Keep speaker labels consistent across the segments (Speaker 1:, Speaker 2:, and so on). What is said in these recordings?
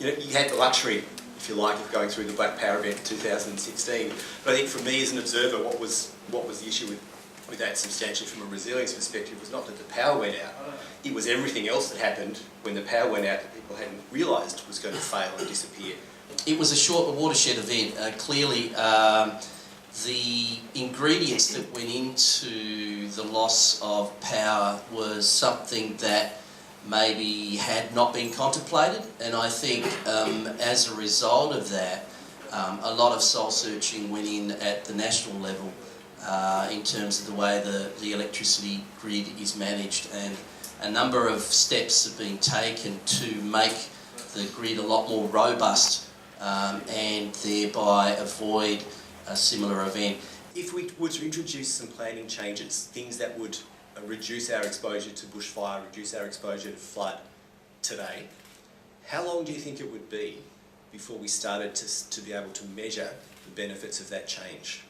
Speaker 1: you had the luxury, if you like, of going through the Black Power event in 2016. But I think for me as an observer, what was the issue with that substantially from a resilience perspective was not that the power went out, it was everything else that happened when the power went out that people hadn't realised was going to fail and disappear.
Speaker 2: It was a short watershed event. Clearly, the ingredients that went into the loss of power was something that maybe had not been contemplated, and I think as a result of that, a lot of soul searching went in at the national level in terms of the way the electricity grid is managed, and a number of steps have been taken to make the grid a lot more robust and thereby avoid a similar event.
Speaker 1: If we were to introduce some planning changes, things that would reduce our exposure to bushfire, reduce our exposure to flood today, how long do you think it would be before we started to be able to measure the benefits of that change?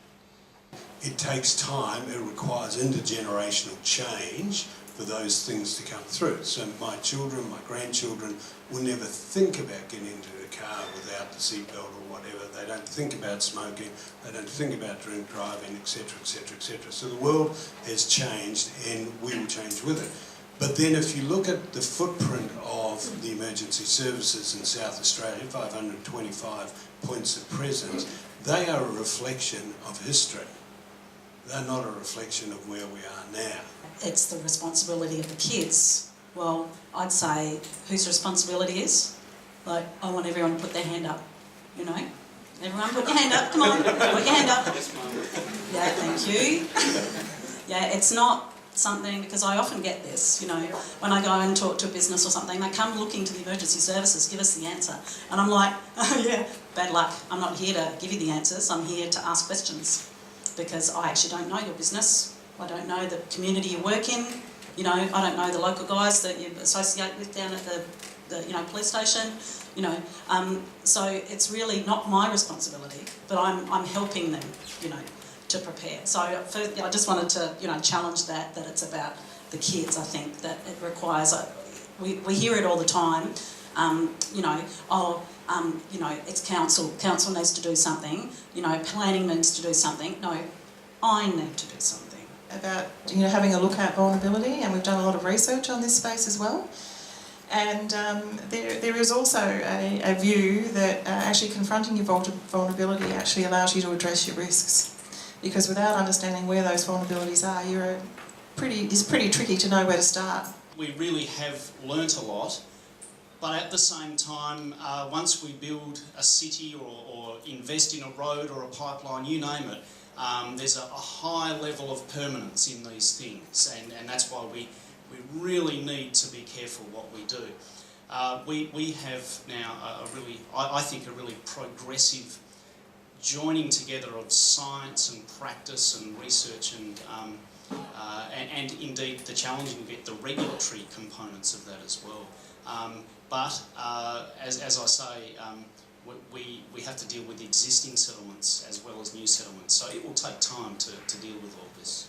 Speaker 3: It takes time, it requires intergenerational change for those things to come through. So my children, my grandchildren will never think about getting into a car without the seatbelt or whatever. They don't think about smoking, they don't think about drink driving, etc, etc, etc. So the world has changed and we will change with it. But then if you look at the footprint of the emergency services in South Australia, 525 points of presence, they are a reflection of history. They're not a reflection of where we are now.
Speaker 4: It's the responsibility of the kids. Well, I'd say whose responsibility is? Like, I want everyone to put their hand up, you know? Everyone put your hand up, come on, put your hand up. Yeah, thank you. Yeah, it's not something, because I often get this, you know, when I go and talk to a business or something, they come looking to the emergency services, give us the answer. And I'm like, oh yeah, bad luck. I'm not here to give you the answers, I'm here to ask questions. Because I actually don't know your business, I don't know the community you work in, you know, I don't know the local guys that you associate with down at the police station, you know, so it's really not my responsibility, but I'm helping them, you know, to prepare. So first, I just wanted to, you know, challenge that it's about the kids. I think that it requires, we hear it all the time, you know, you know, it's council needs to do something, you know, planning needs to do something. No, I need to do something.
Speaker 5: About, you know, having a look at vulnerability, and we've done a lot of research on this space as well. And there is also a view that actually confronting your vulnerability actually allows you to address your risks. Because without understanding where those vulnerabilities are, it's pretty tricky to know where to start.
Speaker 6: We really have learnt a lot. But at the same time, once we build a city or invest in a road or a pipeline, you name it, there's a high level of permanence in these things, and that's why we really need to be careful what we do. We have now I think a really progressive joining together of science and practice and research and indeed the challenging bit, the regulatory components of that as well. But as I say, we have to deal with existing settlements as well as new settlements, so it will take time to deal with all this.